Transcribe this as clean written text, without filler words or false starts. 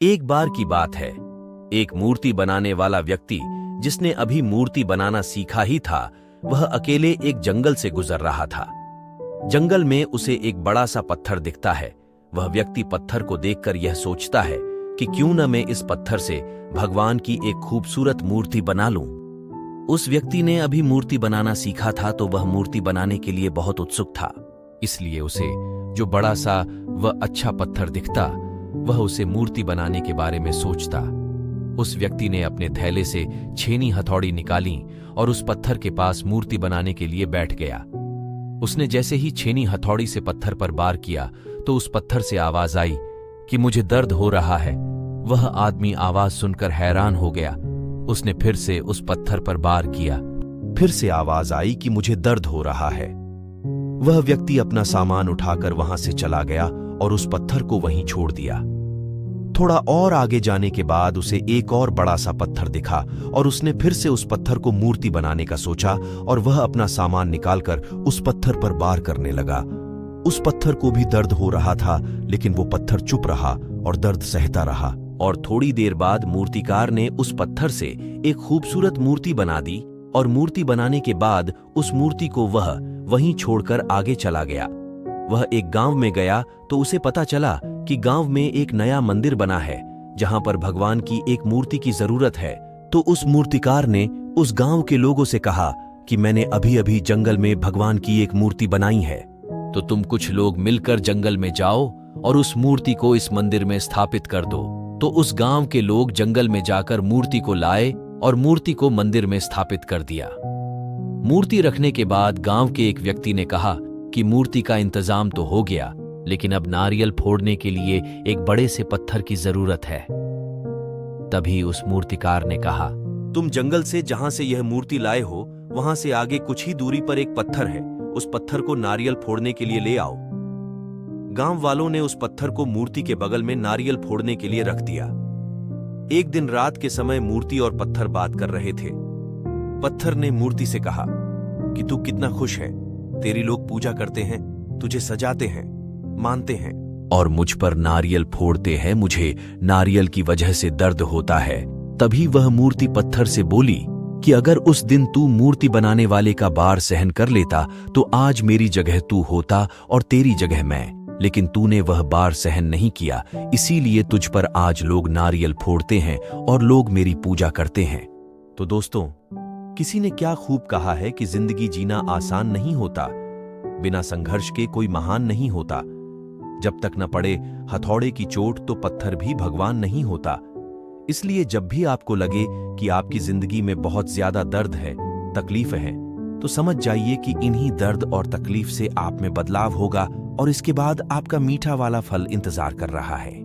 एक बार की बात है, एक मूर्ति बनाने वाला व्यक्ति जिसने अभी मूर्ति बनाना सीखा ही था, वह अकेले एक जंगल से गुजर रहा था। जंगल में उसे एक बड़ा सा पत्थर दिखता है। वह व्यक्ति पत्थर को देखकर यह सोचता है कि क्यों न मैं इस पत्थर से भगवान की एक खूबसूरत मूर्ति बना लूं। उस व्यक्ति ने अभी मूर्ति बनाना सीखा था, तो वह मूर्ति बनाने के लिए बहुत उत्सुक था। इसलिए उसे जो बड़ा सा वह अच्छा पत्थर दिखता, वह उसे मूर्ति बनाने के बारे में सोचता। उस व्यक्ति ने अपने थैले से छेनी हथौड़ी निकाली और उस पत्थर के पास मूर्ति बनाने के लिए बैठ गया। उसने जैसे ही छेनी हथौड़ी से पत्थर पर वार किया तो उस पत्थर से आवाज आई कि मुझे दर्द हो रहा है। वह आदमी आवाज सुनकर हैरान हो गया। उसने फिर से उस पत्थर पर वार किया। फिर से आवाज आई कि मुझे दर्द हो रहा है। वह व्यक्ति अपना सामान उठाकर वहां से चला गया और उस पत्थर को वहीं छोड़ दिया। थोड़ा और आगे जाने के बाद उसे एक और बड़ा सा पत्थर दिखा और उसने फिर से उस पत्थर को मूर्ति बनाने का सोचा और वह अपना सामान निकालकर उस पत्थर पर वार करने लगा। उस पत्थर को भी दर्द हो रहा था, लेकिन वो पत्थर चुप रहा और दर्द सहता रहा। और थोड़ी देर बाद मूर्तिकार ने उस पत्थर से एक खूबसूरत मूर्ति बना दी और मूर्ति बनाने के बाद उस मूर्ति को वह वहीं छोड़कर आगे चला गया। वह एक गांव में गया तो उसे पता चला कि गांव में एक नया मंदिर बना है जहां पर भगवान की एक मूर्ति की जरूरत है। तो उस मूर्तिकार ने उस गांव के लोगों से कहा कि मैंने अभी अभी जंगल में भगवान की एक मूर्ति बनाई है, तो तुम कुछ लोग मिलकर जंगल में जाओ और उस मूर्ति को इस मंदिर में स्थापित कर दो। तो उस गांव के लोग जंगल में जाकर मूर्ति को लाए और मूर्ति को मंदिर में स्थापित कर दिया। मूर्ति रखने के बाद गांव के एक व्यक्ति ने कहा कि मूर्ति का इंतजाम तो हो गया, लेकिन अब नारियल फोड़ने के लिए एक बड़े से पत्थर की जरूरत है। तभी उस मूर्तिकार ने कहा, तुम जंगल से जहां से यह मूर्ति लाए हो वहां से आगे कुछ ही दूरी पर एक पत्थर है, उस पत्थर को नारियल फोड़ने के लिए ले आओ। गांव वालों ने उस पत्थर को मूर्ति के बगल में नारियल फोड़ने के लिए रख दिया। एक दिन रात के समय मूर्ति और पत्थर बात कर रहे थे। पत्थर ने मूर्ति से कहा कि तू कितना खुश है, तेरी लोग पूजा करते हैं, तुझे सजाते हैं, मानते हैं, और मुझ पर नारियल फोड़ते हैं। मुझे नारियल की वजह से दर्द होता है। तभी वह मूर्ति पत्थर से बोली कि अगर उस दिन तू मूर्ति बनाने वाले का बार सहन कर लेता तो आज मेरी जगह तू होता और तेरी जगह मैं, लेकिन तूने वह बार सहन नहीं किया, इसीलिए तुझ पर आज लोग नारियल फोड़ते हैं और लोग मेरी पूजा करते हैं। तो दोस्तों, किसी ने क्या खूब कहा है कि जिंदगी जीना आसान नहीं होता, बिना संघर्ष के कोई महान नहीं होता। जब तक न पड़े हथौड़े की चोट तो पत्थर भी भगवान नहीं होता। इसलिए जब भी आपको लगे कि आपकी जिंदगी में बहुत ज्यादा दर्द है, तकलीफ है, तो समझ जाइए कि इन्हीं दर्द और तकलीफ से आप में बदलाव होगा और इसके बाद आपका मीठा वाला फल इंतजार कर रहा है।